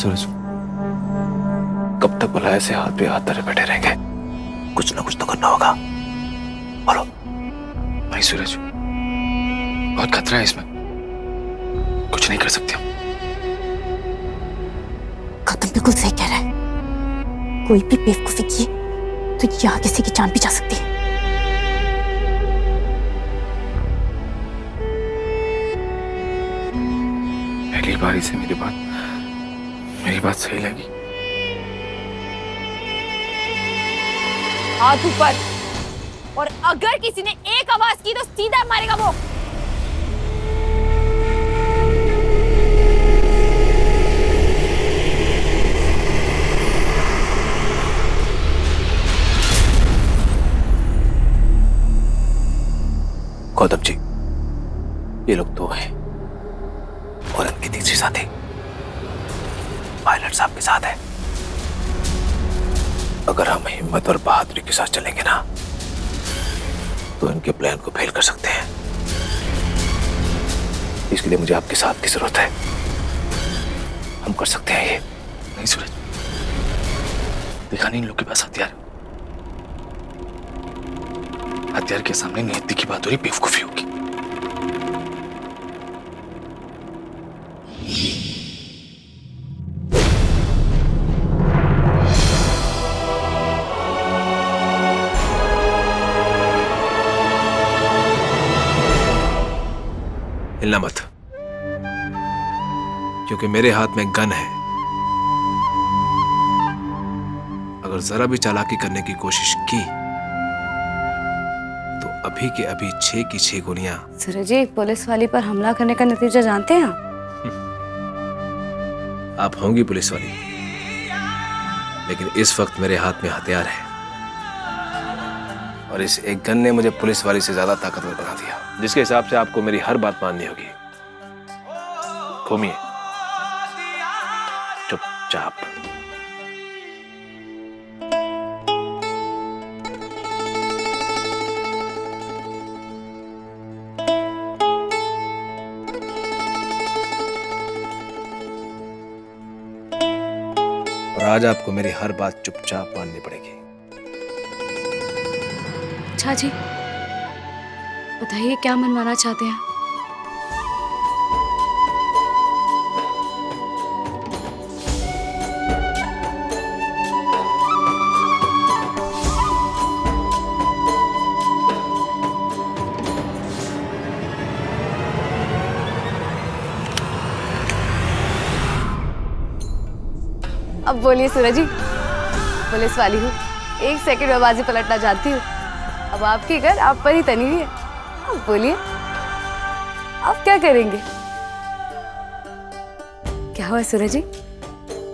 सूरज, कब तक भला ऐसे हाथ पे हाथ धरे बैठे रहेंगे? कुछ ना कुछ तो करना होगा, बोलो। नहीं सूरज, बहुत खतरा है इसमें, कुछ नहीं कर सकते हम। गौतम बिल्कुल सही कह रहा है, कोई भी बेवकूफी की तो यहाँ किसी की जान भी जा सकती है। पहली बार से मेरी बात सही लगी। हाथ ऊपर, और अगर किसी ने एक आवाज की तो सीधा मारेगा वो। गौतम जी, ये लोग दो हैं और इनकी तीसरी साथी पायलट साहब के साथ है। अगर हम हिम्मत और बहादुरी के साथ चलेंगे ना तो इनके प्लान को फेल कर सकते हैं। इसके लिए मुझे आपके साथ की जरूरत है। हम कर सकते हैं ये। नहीं सूरज, देखा नहीं इन लोग के पास हथियार। हथियार के सामने नियति की बहादुरी बेवकूफी होगी। हिलना मत, क्योंकि मेरे हाथ में गन है। अगर जरा भी चालाकी करने की कोशिश की तो अभी के अभी 6 की 6 गोलियां। सूरज जी, पुलिस वाली पर हमला करने का नतीजा जानते हैं आप होंगी पुलिस वाली, लेकिन इस वक्त मेरे हाथ में हथियार है और इस एक गन ने मुझे पुलिस वाली से ज्यादा ताकतवर बना दिया, जिसके हिसाब से आपको मेरी हर बात माननी होगी। घूमिए चुपचाप। और आज आपको मेरी हर बात चुपचाप माननी पड़ेगी। अच्छा जी, बताइए क्या मनवाना चाहते हैं? अब बोलिए सूरज जी, पुलिस वाली हूँ, 1 सेकंड में बाजी पलटना जानती हूँ। अब आपकी घर आप पर ही तनी हुई है। अब बोलिए, आप क्या करेंगे? क्या हुआ सूरज जी,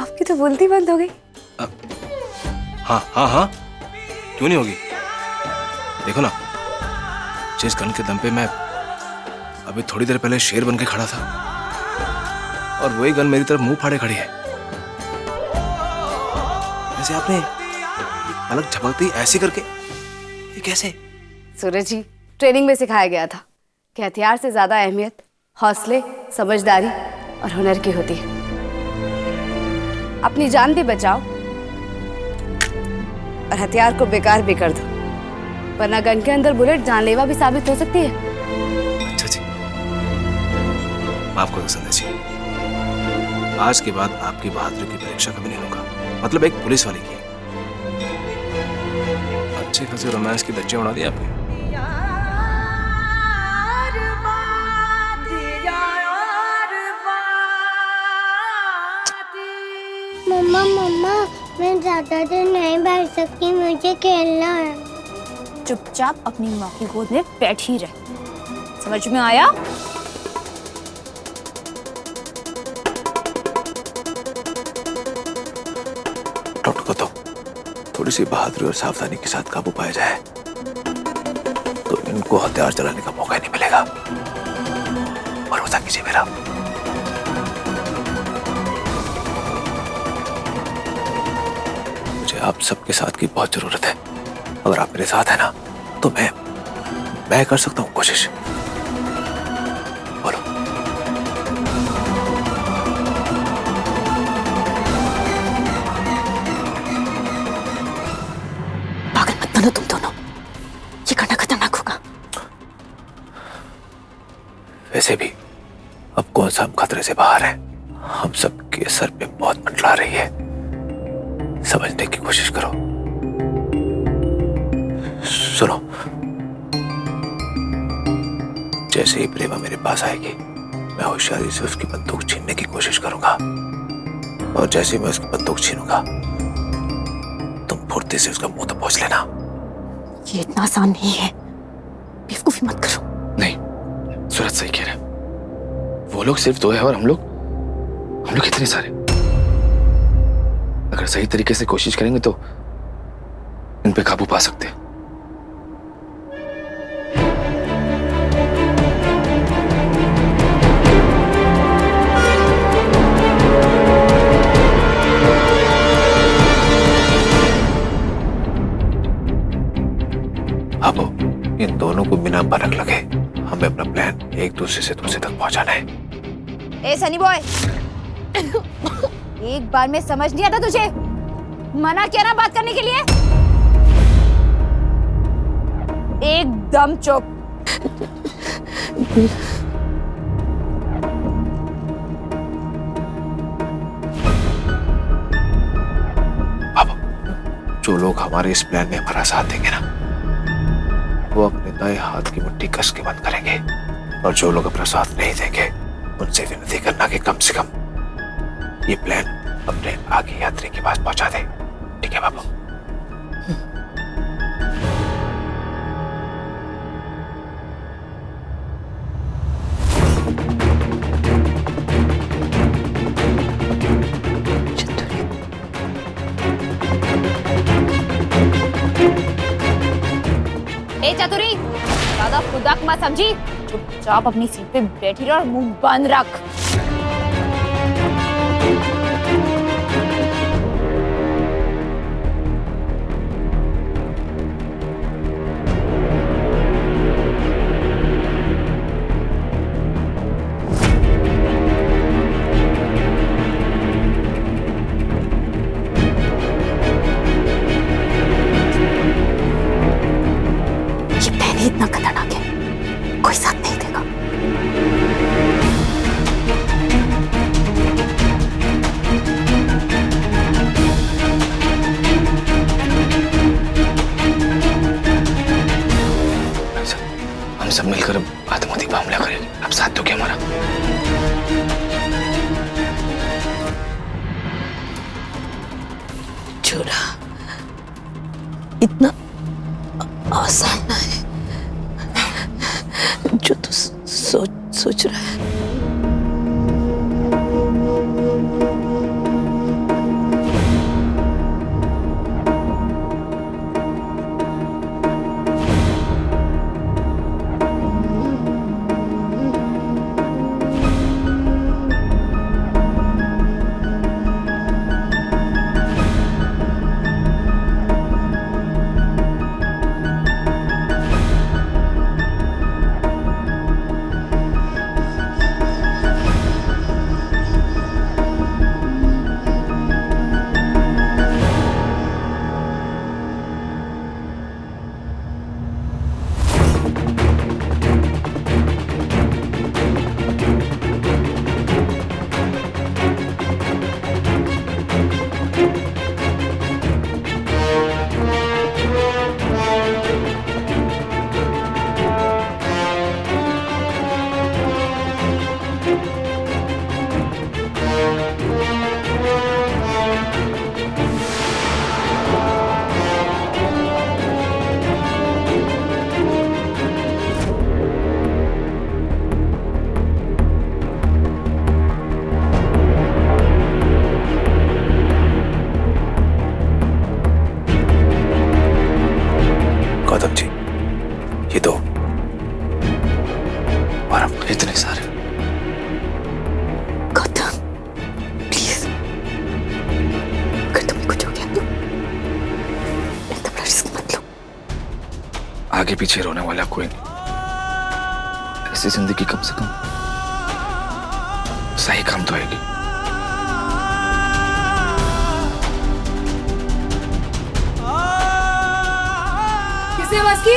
आपकी तो बोलती बंद हो गई। हाँ हाँ हाँ, क्यों नहीं होगी? देखो ना, जिस गन के दम पे मैं अभी थोड़ी देर पहले शेर बन के खड़ा था, और वही गन मेरी तरफ मुंह फाड़े खड़ी है। वैसे आपने पलक झपकती ऐसे करके, ये कैसे? सूरज जी, ट्रेनिंग में सिखाया गया था कि हथियार से ज्यादा अहमियत हौसले, समझदारी और हुनर की होती है। अपनी जान भी बचाओ और हथियार को बेकार भी कर दो, वरना गन के अंदर बुलेट जानलेवा भी साबित हो सकती है। अच्छा जी, माफ करो संदेश जी, आज के बाद आपकी बहादुरी की परीक्षा कभी नहीं लूंगा। मतलब एक पुलिस वाले की। अच्छे खासे रोमांस की धज्जियां उड़ा दी आपने। मम्मा मम्मा, मैं ज्यादा देर नहीं बैठ सकती, मुझे खेलना है। चुपचाप अपनी माँ की गोद में बैठ ही रहे, समझ में आया? डॉक्टर को तो थोड़ी सी बहादुरी और सावधानी के साथ काबू पाया जाए तो इनको हथियार चलाने का मौका नहीं मिलेगा। भरोसा कीजिए मेरा। मुझे आप सबके साथ की बहुत जरूरत है। अगर आप मेरे साथ हैं ना तो मैं कर सकता हूँ कोशिश। बोलो। संभालो तुम दोनों, ये करना खतरनाक होगा। वैसे भी अब कौन सा हम खतरे से बाहर हैं? हम सबके सर पे मौत मंडरा रही है। समझने की कोशिश करो। सुनो, जैसे ही प्रेमा मेरे पास आएगी, मैं होशियारी से उसकी बंदूक छीनने की कोशिश करूंगा, और जैसे ही मैं उसकी बंदूक छीनूंगा, तुम फुर्ती से उसका मुंह तो पहुंच लेना। ये इतना आसान नहीं है, बेवकूफी मत करो। नहीं, सूरज सही कह रहा है। वो लोग सिर्फ 2 है और हम लोग कितने सारे। अगर सही तरीके से कोशिश करेंगे तो इन पे काबू पा सकते हैं। अब इन दोनों को बिना भनक लगे हमें अपना प्लान एक दूसरे से दूसरे तक पहुंचाना है। ए सनी बॉय, एक बार में समझ नहीं आता तुझे? मना किया ना बात करने के लिए। एकदम चुप। अब जो लोग हमारे इस प्लान में हमारा साथ देंगे ना, वो अपने दाएं हाथ की मुट्ठी कस के बंद करेंगे, और जो लोग अपना साथ नहीं देंगे उनसे विनती करना कि कम से कम ये प्लान अपने आगे यात्री के पास पहुंचा दे। ठीक है बाबू? ए चतुरी, ज्यादा खुदाक मत समझी, चुपचाप अपनी सीट पे बैठी रह और मुंह बंद रख। इतना खतरनाक है, कोई साथ नहीं देगा। हम सब मिलकर आत्महत्या पर हमला करेंगे। अब साथ दो क्या हमारा? छोड़ा, इतना आसान है जो तू सोच रहा है। गौतम जी, ये दो, और अब इतने सारे। गौतम, प्लीज, अगर तुम्हें कुछ हो गया तो एकदम रिस्क मत लो। आगे पीछे रोने वाला कोई नहीं। ऐसी जिंदगी कम से कम सही काम तो आएगी। से आवाज की?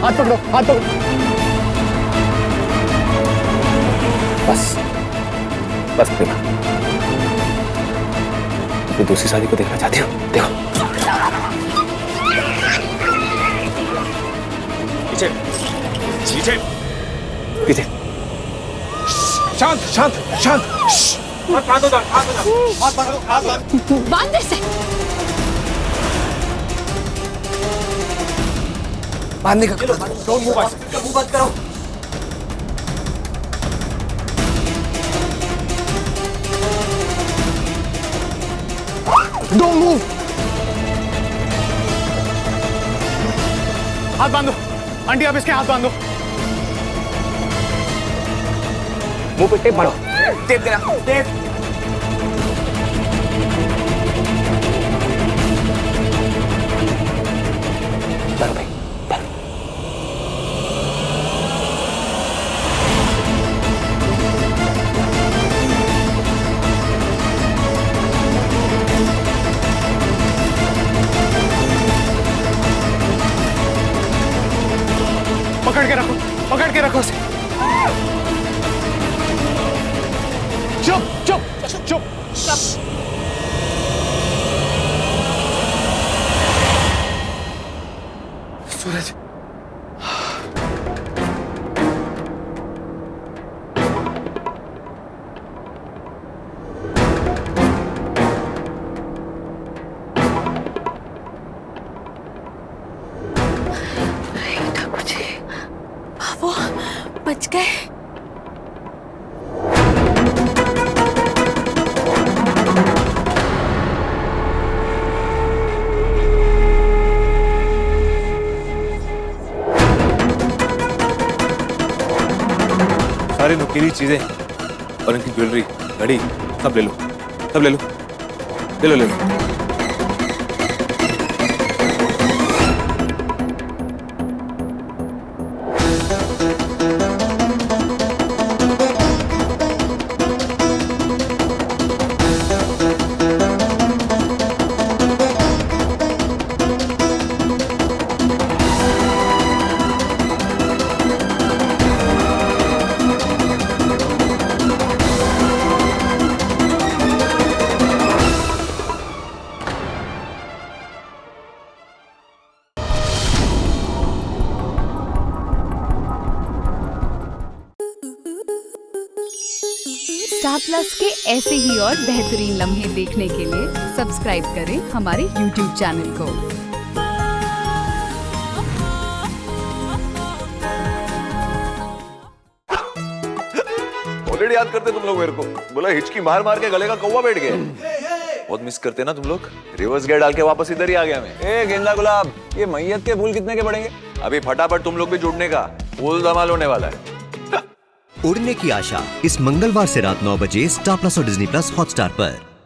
हाथ पकड़ो, हाथ पकड़ो। बस बस प्रेमा, तुम दूसरी शादी को देखना चाहती हो? देखो पीछे पीछे पीछे। शांत शांत शांत। हाथ बांधो, हाथ बांधो, हाथ बांधो। बांध दे से। बांधने का मुंह बंद करो। Don't move. हाथ बांधो आंटी, आप इसके हाथ बांधो। मुंह पे टेप मारो। टेप देना, टेप। बैठो भाई। पकड़ के रखो उसे। चुप चुप चुप। सूरज, वो बच गए। सारी नुकीली चीजें और इनकी ज्वेलरी, घड़ी सब ले लो, सब ले लो, ले लो, ले लो। स्टार प्लस के ऐसे ही और बेहतरीन लम्हे देखने के लिए सब्सक्राइब करें हमारे YouTube चैनल को। ऑलरेडी याद करते तुम लोग मेरे को। बोला हिचकी मार मार के गले का कौवा बैठ गया। बहुत मिस करते ना तुम लोग। रिवर्स गियर डाल के वापस इधर ही आ गया मैं। ए गेंदा गुलाब, ये मैयत के फूल कितने के पड़ेंगे? अभी फटाफट तुम लोग भी जुड़ने का, फूल धमाल होने वाला है। उड़ने की आशा इस मंगलवार से रात 9 बजे स्टार प्लस और डिज्नी प्लस हॉटस्टार पर।